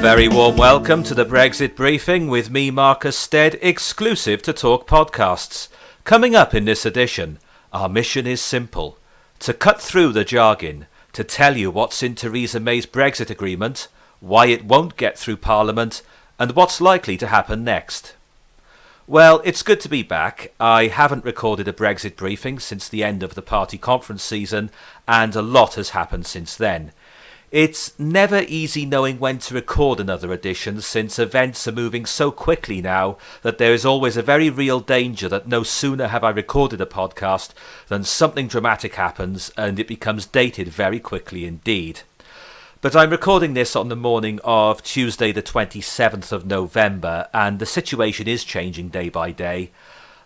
very warm welcome to the Brexit Briefing with me, Marcus Stead, exclusive to Talk Podcasts. Coming up in this edition, our mission is simple: to cut through the jargon, to tell you what's in Theresa May's Brexit agreement, why it won't get through Parliament, and what's likely to happen next. Well, it's good to be back. I haven't recorded a Brexit briefing since the end of the party conference season, and a lot has happened since then. It's never easy knowing when to record another edition, since events are moving so quickly now that there is always a very real danger that no sooner have I recorded a podcast than something dramatic happens and it becomes dated very quickly indeed. But I'm recording this on the morning of Tuesday the 27th of November, and the situation is changing day by day.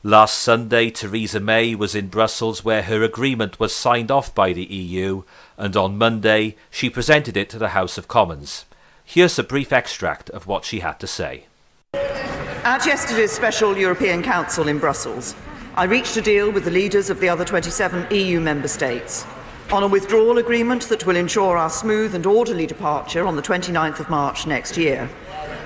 Last Sunday, Theresa May was in Brussels where her agreement was signed off by the EU, and on Monday she presented it to the House of Commons. Here's a brief extract of what she had to say. At yesterday's Special European Council in Brussels, I reached a deal with the leaders of the other 27 EU member states on a withdrawal agreement that will ensure our smooth and orderly departure on the 29th of March next year,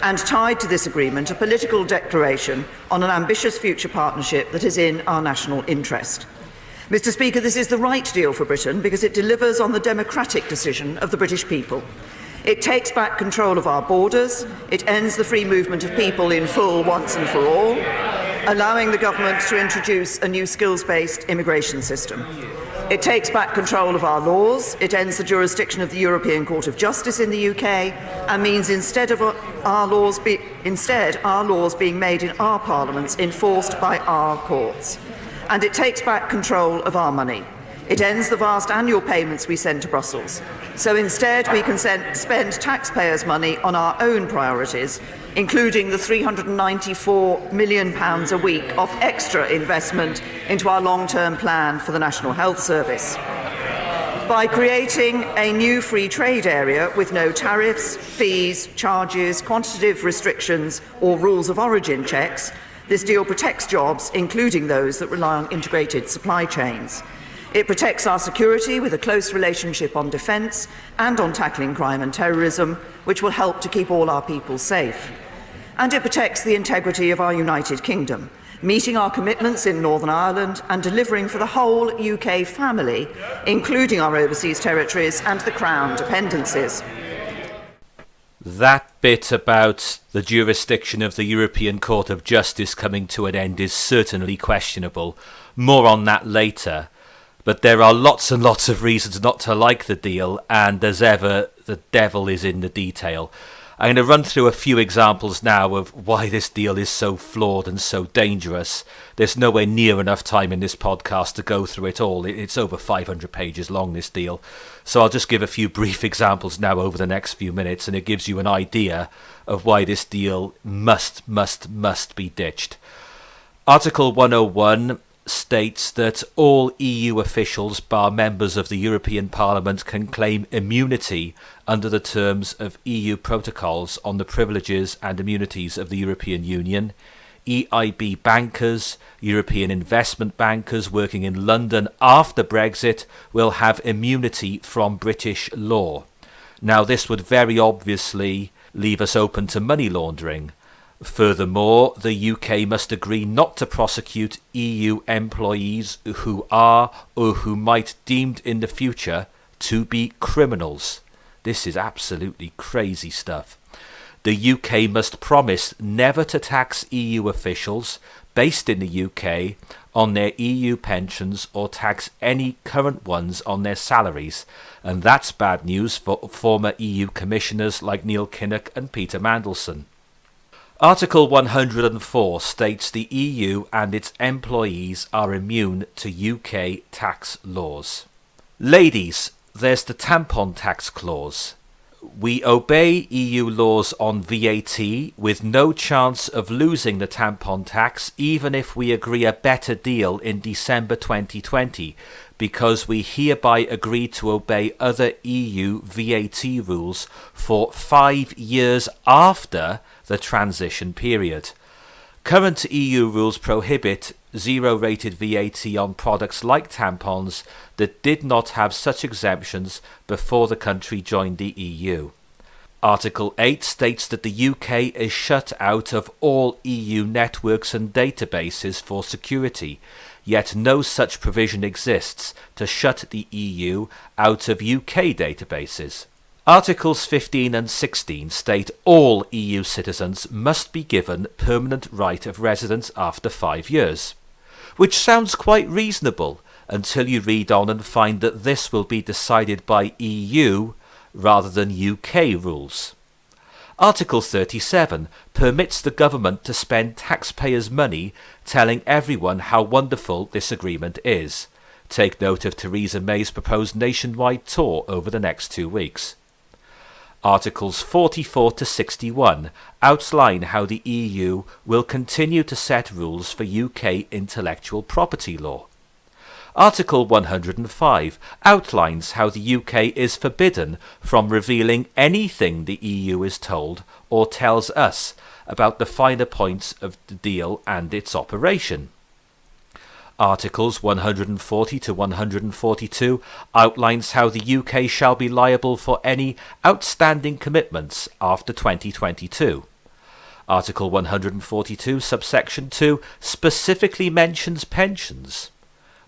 and tied to this agreement a political declaration on an ambitious future partnership that is in our national interest. Mr. Speaker, this is the right deal for Britain because it delivers on the democratic decision of the British people. It takes back control of our borders, it ends the free movement of people in full once and for all, allowing the government to introduce a new skills-based immigration system. It takes back control of our laws, it ends the jurisdiction of the European Court of Justice in the UK, and means instead our laws being made in our parliaments, enforced by our courts. And it takes back control of our money. It ends the vast annual payments we send to Brussels. So instead we can spend taxpayers' money on our own priorities, including the £394 million a week of extra investment into our long-term plan for the National Health Service. By creating a new free trade area with no tariffs, fees, charges, quantitative restrictions or rules of origin checks, this deal protects jobs, including those that rely on integrated supply chains. It protects our security with a close relationship on defence and on tackling crime and terrorism, which will help to keep all our people safe. And it protects the integrity of our United Kingdom, meeting our commitments in Northern Ireland and delivering for the whole UK family, including our overseas territories and the Crown dependencies. That bit about the jurisdiction of the European Court of Justice coming to an end is certainly questionable. More on that later. But there are lots and lots of reasons not to like the deal, and as ever, the devil is in the detail. I'm going to run through a few examples now of why this deal is so flawed and so dangerous. There's nowhere near enough time in this podcast to go through it all. It's over 500 pages long, this deal. So I'll just give a few brief examples now over the next few minutes, and it gives you an idea of why this deal must be ditched. Article 101 states that all EU officials, bar members of the European Parliament, can claim immunity under the terms of EU protocols on the privileges and immunities of the European Union. EIB bankers, European investment bankers working in London after Brexit will have immunity from British law. Now, this would very obviously leave us open to money laundering. Furthermore, the UK must agree not to prosecute EU employees who are or who might deemed in the future to be criminals. This is absolutely crazy stuff. The UK must promise never to tax EU officials based in the UK on their EU pensions or tax any current ones on their salaries. And that's bad news for former EU commissioners like Neil Kinnock and Peter Mandelson. Article 104 states the EU and its employees are immune to UK tax laws. Ladies, there's the tampon tax clause. We obey EU laws on VAT with no chance of losing the tampon tax even if we agree a better deal in December 2020, because we hereby agree to obey other EU VAT rules for 5 years after the transition period. Current EU rules prohibit zero-rated VAT on products like tampons that did not have such exemptions before the country joined the EU. Article 8 states that the UK is shut out of all EU networks and databases for security, yet no such provision exists to shut the EU out of UK databases. Articles 15 and 16 state all EU citizens must be given permanent right of residence after 5 years, which sounds quite reasonable until you read on and find that this will be decided by EU rather than UK rules. Article 37 permits the government to spend taxpayers' money telling everyone how wonderful this agreement is. Take note of Theresa May's proposed nationwide tour over the next 2 weeks. Articles 44 to 61 outline how the EU will continue to set rules for UK intellectual property law. Article 105 outlines how the UK is forbidden from revealing anything the EU is told or tells us about the finer points of the deal and its operation. Articles 140 to 142 outlines how the UK shall be liable for any outstanding commitments after 2022. Article 142, subsection 2, specifically mentions pensions.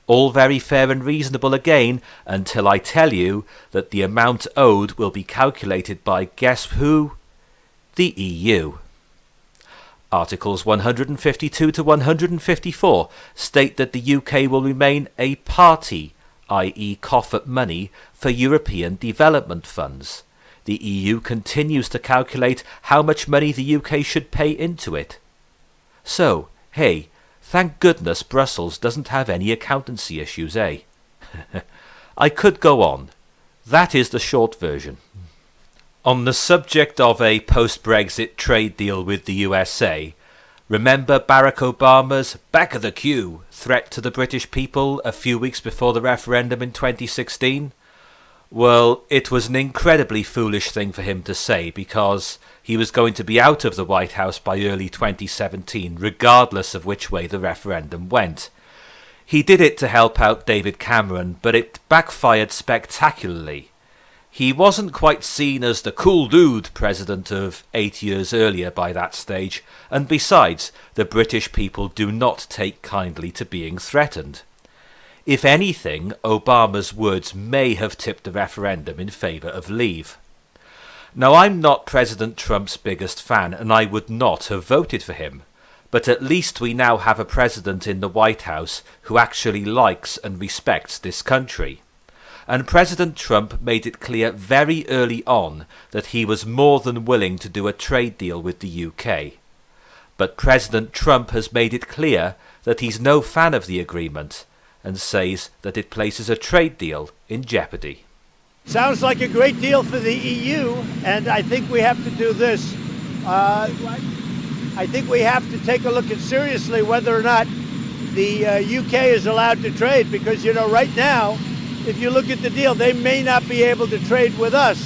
All very fair and reasonable again, until I tell you that the amount owed will be calculated by guess who? The EU. Articles 152 to 154 state that the UK will remain a party, i.e. cough up money, for European development funds. The EU continues to calculate how much money the UK should pay into it. So, hey, thank goodness Brussels doesn't have any accountancy issues, eh? I could go on. That is the short version. On the subject of a post-Brexit trade deal with the USA, remember Barack Obama's back of the queue threat to the British people a few weeks before the referendum in 2016? Well, it was an incredibly foolish thing for him to say because he was going to be out of the White House by early 2017, regardless of which way the referendum went. He did it to help out David Cameron, but it backfired spectacularly. He wasn't quite seen as the cool dude president of 8 years earlier by that stage, and besides, the British people do not take kindly to being threatened. If anything, Obama's words may have tipped the referendum in favour of leave. Now, I'm not President Trump's biggest fan, and I would not have voted for him, but at least we now have a president in the White House who actually likes and respects this country. And President Trump made it clear very early on that he was more than willing to do a trade deal with the UK. But President Trump has made it clear that he's no fan of the agreement and says that it places a trade deal in jeopardy. Sounds like a great deal for the EU, and I think we have to do this. I think we have to take a look at seriously whether or not the UK is allowed to trade, because, right now, if you look at the deal, they may not be able to trade with us,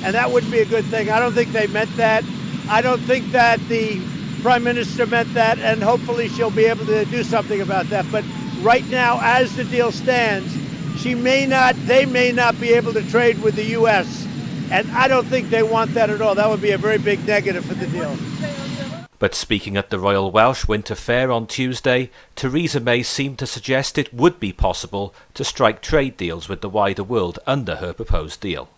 and that wouldn't be a good thing. I don't think they meant that. I don't think that the Prime Minister meant that, and hopefully she'll be able to do something about that. But right now, as the deal stands, they may not be able to trade with the U.S., and I don't think they want that at all. That would be a very big negative for the deal. But speaking at the Royal Welsh Winter Fair on Tuesday, Theresa May seemed to suggest it would be possible to strike trade deals with the wider world under her proposed deal.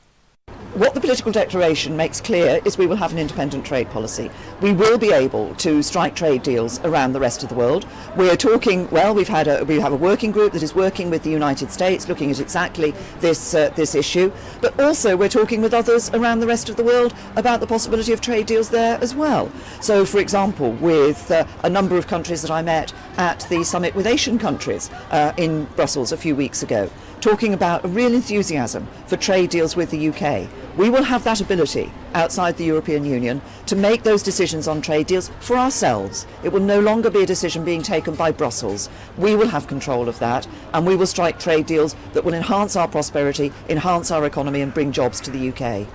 What the political declaration makes clear is we will have an independent trade policy. We will be able to strike trade deals around the rest of the world. We're talking, we have a working group that is working with the United States, looking at exactly this issue, but also we're talking with others around the rest of the world about the possibility of trade deals there as well. So, for example, with a number of countries that I met at the summit with Asian countries in Brussels a few weeks ago, talking about a real enthusiasm for trade deals with the UK. We will have that ability outside the European Union to make those decisions on trade deals for ourselves. It will no longer be a decision being taken by Brussels. We will have control of that, and we will strike trade deals that will enhance our prosperity, enhance our economy, and bring jobs to the UK.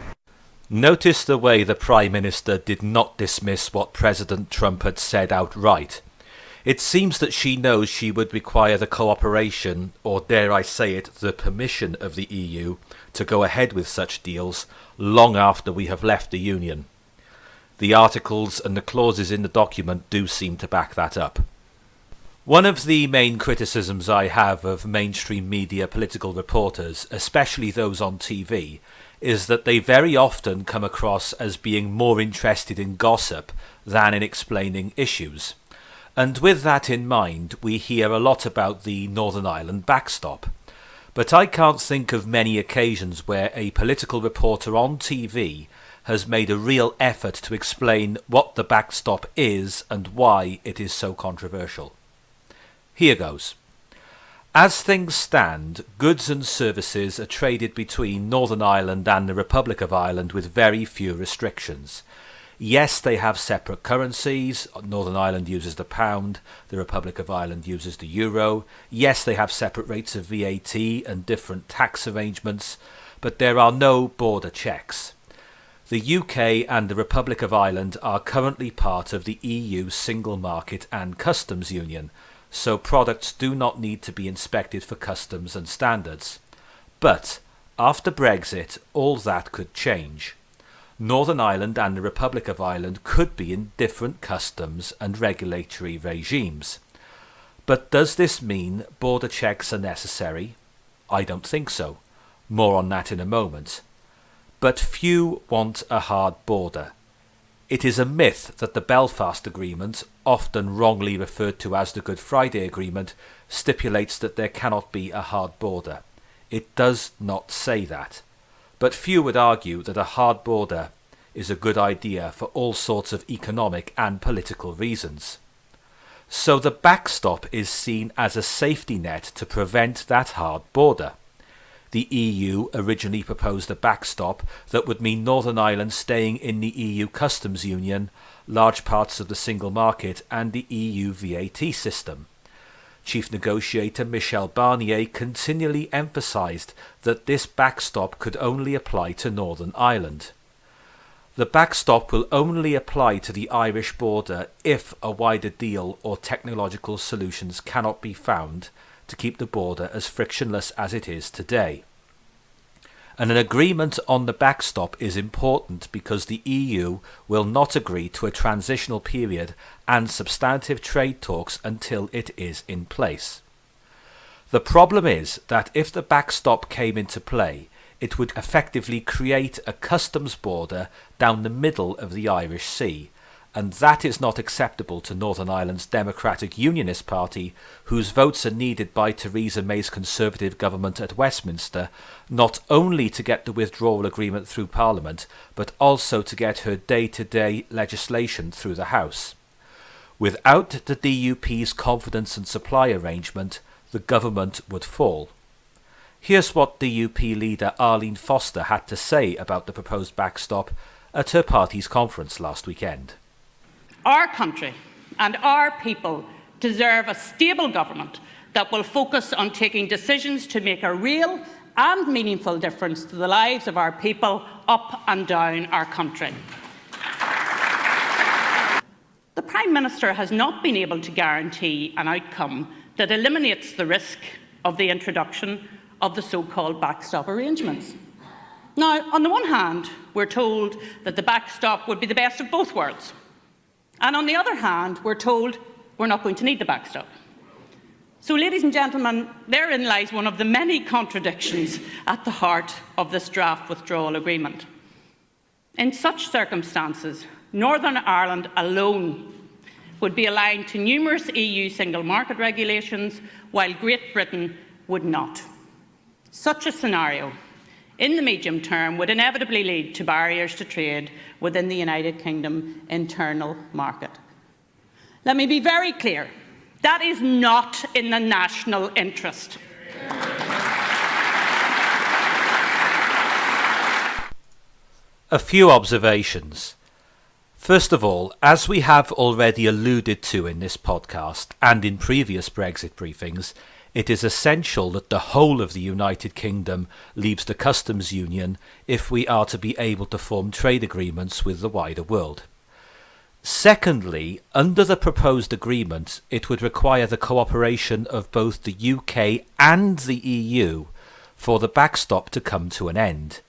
Notice the way the Prime Minister did not dismiss what President Trump had said outright. It seems that she knows she would require the cooperation, or dare I say it, the permission of the EU to go ahead with such deals long after we have left the Union. The articles and the clauses in the document do seem to back that up. One of the main criticisms I have of mainstream media political reporters, especially those on TV, is that they very often come across as being more interested in gossip than in explaining issues. And with that in mind, we hear a lot about the Northern Ireland Backstop. But I can't think of many occasions where a political reporter on TV has made a real effort to explain what the backstop is and why it is so controversial. Here goes. As things stand, goods and services are traded between Northern Ireland and the Republic of Ireland with very few restrictions. Yes, they have separate currencies. Northern Ireland uses the pound, the Republic of Ireland uses the euro. Yes, they have separate rates of VAT and different tax arrangements, but there are no border checks. The UK and the Republic of Ireland are currently part of the EU Single Market and Customs Union, so products do not need to be inspected for customs and standards. But after Brexit, all that could change. Northern Ireland and the Republic of Ireland could be in different customs and regulatory regimes. But does this mean border checks are necessary? I don't think so. More on that in a moment. But few want a hard border. It is a myth that the Belfast Agreement, often wrongly referred to as the Good Friday Agreement, stipulates that there cannot be a hard border. It does not say that. But few would argue that a hard border is a good idea for all sorts of economic and political reasons. So the backstop is seen as a safety net to prevent that hard border. The EU originally proposed a backstop that would mean Northern Ireland staying in the EU Customs Union, large parts of the single market and the EU VAT system. Chief Negotiator Michel Barnier continually emphasised that this backstop could only apply to Northern Ireland. The backstop will only apply to the Irish border if a wider deal or technological solutions cannot be found to keep the border as frictionless as it is today. And an agreement on the backstop is important because the EU will not agree to a transitional period and substantive trade talks until it is in place. The problem is that if the backstop came into play, it would effectively create a customs border down the middle of the Irish Sea, and that is not acceptable to Northern Ireland's Democratic Unionist Party, whose votes are needed by Theresa May's Conservative government at Westminster, not only to get the withdrawal agreement through Parliament, but also to get her day-to-day legislation through the House. Without the DUP's confidence and supply arrangement, the government would fall. Here's what DUP leader Arlene Foster had to say about the proposed backstop at her party's conference last weekend. Our country and our people deserve a stable government that will focus on taking decisions to make a real and meaningful difference to the lives of our people up and down our country. The Prime Minister has not been able to guarantee an outcome that eliminates the risk of the introduction of the so-called backstop arrangements. Now, on the one hand, we're told that the backstop would be the best of both worlds. And on the other hand, we're told we're not going to need the backstop. So, ladies and gentlemen, therein lies one of the many contradictions at the heart of this draft withdrawal agreement. In such circumstances, Northern Ireland alone would be aligned to numerous EU single market regulations, while Great Britain would not. Such a scenario, in the medium term, would inevitably lead to barriers to trade within the United Kingdom internal market. Let me be very clear. That is not in the national interest. A few observations. First of all, as we have already alluded to in this podcast and in previous Brexit briefings, it is essential that the whole of the United Kingdom leaves the customs union if we are to be able to form trade agreements with the wider world. Secondly, under the proposed agreement, it would require the cooperation of both the UK and the EU for the backstop to come to an end.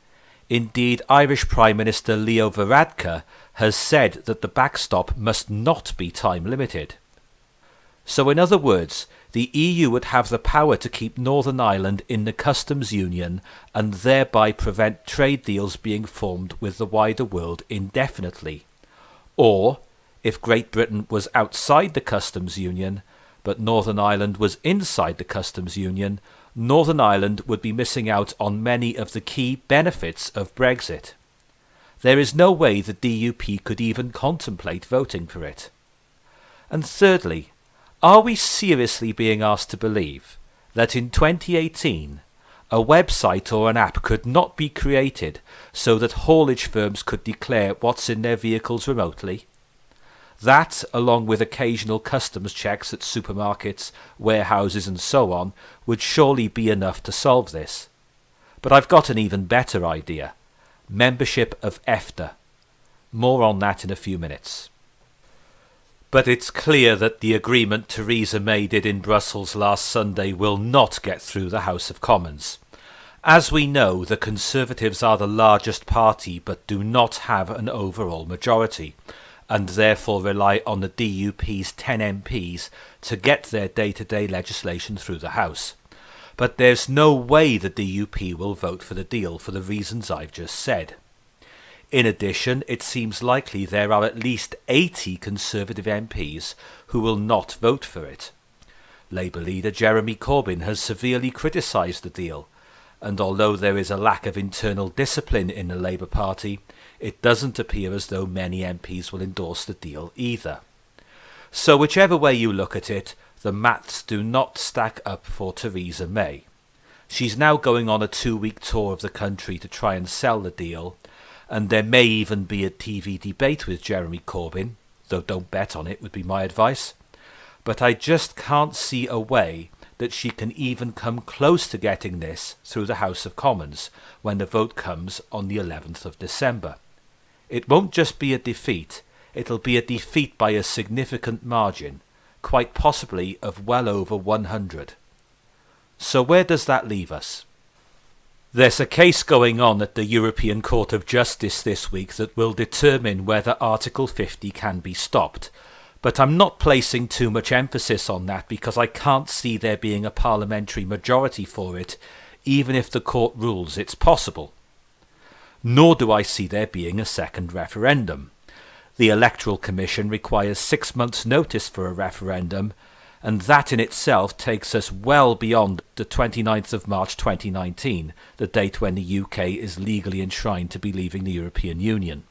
Indeed, Irish Prime Minister Leo Varadkar has said that the backstop must not be time limited. So in other words, the EU would have the power to keep Northern Ireland in the customs union and thereby prevent trade deals being formed with the wider world indefinitely. Or, if Great Britain was outside the customs union, but Northern Ireland was inside the customs union, Northern Ireland would be missing out on many of the key benefits of Brexit. There is no way the DUP could even contemplate voting for it. And thirdly, are we seriously being asked to believe that in 2018 a website or an app could not be created so that haulage firms could declare what's in their vehicles remotely? That, along with occasional customs checks at supermarkets, warehouses and so on, would surely be enough to solve this. But I've got an even better idea. Membership of EFTA. More on that in a few minutes. But it's clear that the agreement Theresa May did in Brussels last Sunday will not get through the House of Commons. As we know, the Conservatives are the largest party but do not have an overall majority, and therefore rely on the DUP's 10 MPs to get their day-to-day legislation through the House. But there's no way the DUP will vote for the deal for the reasons I've just said. In addition, it seems likely there are at least 80 Conservative MPs who will not vote for it. Labour leader Jeremy Corbyn has severely criticised the deal, and although there is a lack of internal discipline in the Labour Party, it doesn't appear as though many MPs will endorse the deal either. So whichever way you look at it, the maths do not stack up for Theresa May. She's now going on a 2-week tour of the country to try and sell the deal, and there may even be a TV debate with Jeremy Corbyn, though don't bet on it would be my advice. But I just can't see a way that she can even come close to getting this through the House of Commons when the vote comes on the 11th of December. It won't just be a defeat, it'll be a defeat by a significant margin, quite possibly of well over 100. So where does that leave us? There's a case going on at the European Court of Justice this week that will determine whether Article 50 can be stopped. But I'm not placing too much emphasis on that because I can't see there being a parliamentary majority for it, even if the court rules it's possible. Nor do I see there being a second referendum. The Electoral Commission requires 6 months' notice for a referendum, and that in itself takes us well beyond the 29th of March 2019, the date when the UK is legally enshrined to be leaving the European Union.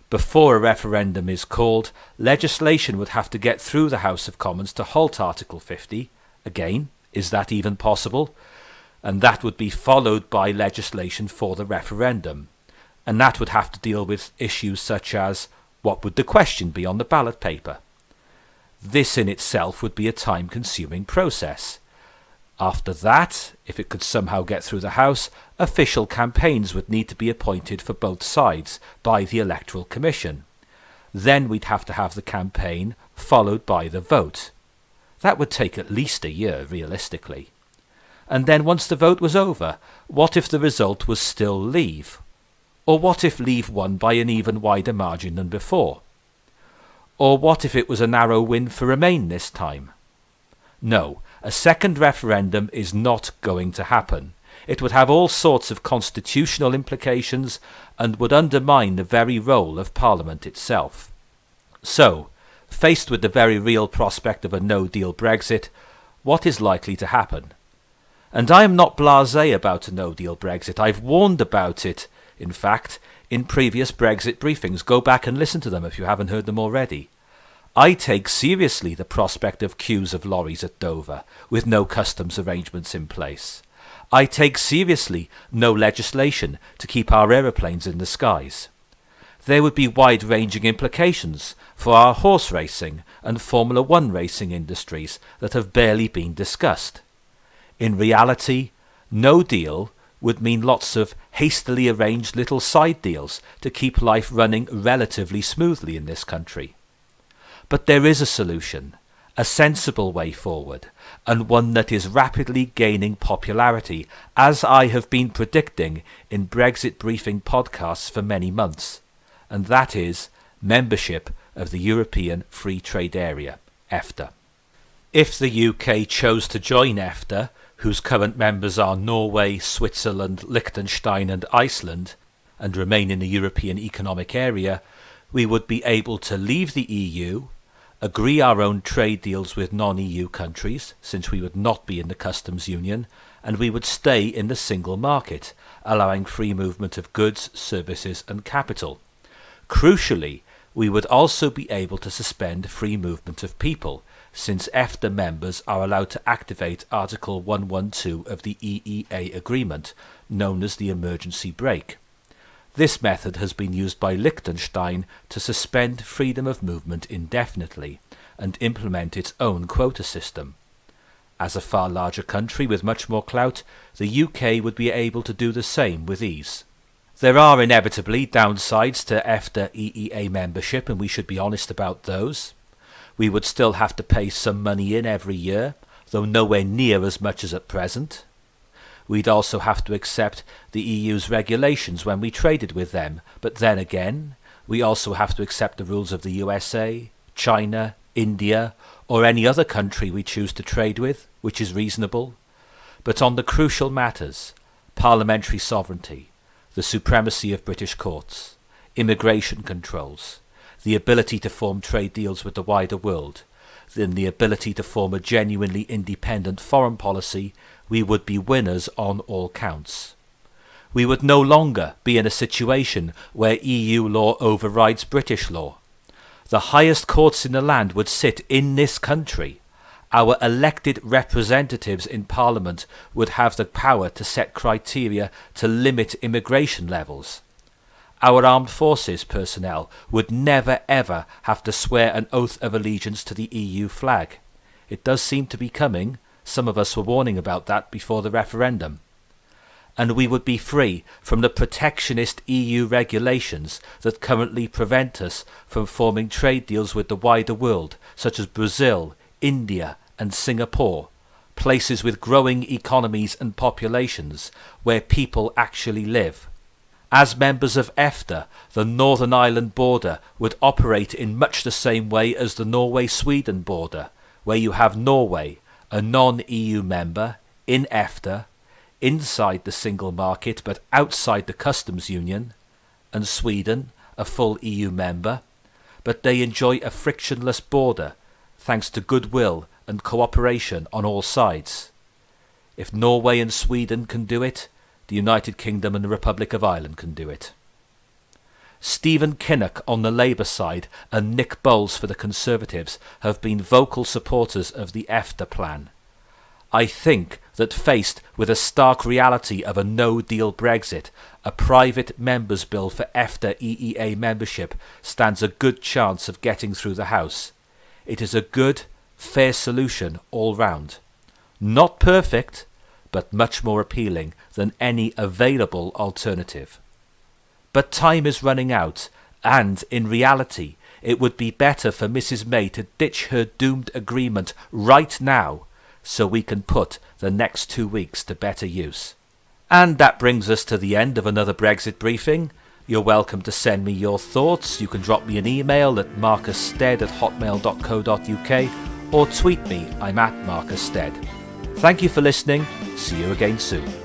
Before a referendum is called, legislation would have to get through the House of Commons to halt Article 50. Again, is that even possible? And that would be followed by legislation for the referendum. And that would have to deal with issues such as, what would the question be on the ballot paper? This in itself would be a time-consuming process. After that, if it could somehow get through the House, official campaigns would need to be appointed for both sides by the Electoral Commission. Then we'd have to have the campaign followed by the vote. That would take at least a year, realistically. And then once the vote was over, what if the result was still Leave? Or what if Leave won by an even wider margin than before? Or what if it was a narrow win for Remain this time? No, a second referendum is not going to happen. It would have all sorts of constitutional implications and would undermine the very role of Parliament itself. So, faced with the very real prospect of a no-deal Brexit, what is likely to happen? And I am not blasé about a no-deal Brexit. I've warned about it, in fact, in previous Brexit briefings. Go back and listen to them if you haven't heard them already. I take seriously the prospect of queues of lorries at Dover, with no customs arrangements in place. I take seriously no legislation to keep our aeroplanes in the skies. There would be wide-ranging implications for our horse racing and Formula One racing industries that have barely been discussed. In reality, no deal would mean lots of hastily arranged little side deals to keep life running relatively smoothly in this country. But there is a solution, a sensible way forward, and one that is rapidly gaining popularity, as I have been predicting in Brexit Briefing podcasts for many months, and that is membership of the European Free Trade Area, EFTA. If the UK chose to join EFTA, whose current members are Norway, Switzerland, Liechtenstein and Iceland, and remain in the European Economic Area, we would be able to leave the EU, agree our own trade deals with non-EU countries, since we would not be in the customs union, and we would stay in the single market, allowing free movement of goods, services and capital. Crucially, we would also be able to suspend free movement of people, since EFTA members are allowed to activate Article 112 of the EEA agreement, known as the emergency brake. This method has been used by Liechtenstein to suspend freedom of movement indefinitely and implement its own quota system. As a far larger country with much more clout, the UK would be able to do the same with ease. There are inevitably downsides to EFTA EEA membership, and we should be honest about those. We would still have to pay some money in every year, though nowhere near as much as at present. We'd also have to accept the EU's regulations when we traded with them, but then again, we also have to accept the rules of the USA, China, India, or any other country we choose to trade with, which is reasonable. But on the crucial matters, parliamentary sovereignty, the supremacy of British courts, immigration controls, the ability to form trade deals with the wider world, then the ability to form a genuinely independent foreign policy, we would be winners on all counts. We would no longer be in a situation where EU law overrides British law. The highest courts in the land would sit in this country. Our elected representatives in Parliament would have the power to set criteria to limit immigration levels. Our armed forces personnel would never ever have to swear an oath of allegiance to the EU flag. It does seem to be coming. Some of us were warning about that before the referendum. And we would be free from the protectionist EU regulations that currently prevent us from forming trade deals with the wider world, such as Brazil, India and Singapore, places with growing economies and populations where people actually live. As members of EFTA, the Northern Ireland border would operate in much the same way as the Norway-Sweden border, where you have Norway, a non-EU member, in EFTA, inside the single market but outside the customs union, and Sweden, a full EU member, but they enjoy a frictionless border thanks to goodwill and cooperation on all sides. If Norway and Sweden can do it, the United Kingdom and the Republic of Ireland can do it. Stephen Kinnock on the Labour side and Nick Bowles for the Conservatives have been vocal supporters of the EFTA plan. I think that faced with a stark reality of a no-deal Brexit, a private members' bill for EFTA EEA membership stands a good chance of getting through the House. It is a good, fair solution all round. Not perfect, but much more appealing than any available alternative. But time is running out, and, in reality, it would be better for Mrs May to ditch her doomed agreement right now, so we can put the next 2 weeks to better use. And that brings us to the end of another Brexit briefing. You're welcome to send me your thoughts. You can drop me an email at marcusstead@hotmail.co.uk or tweet me. I'm at Marcus Stead. Thank you for listening. See you again soon.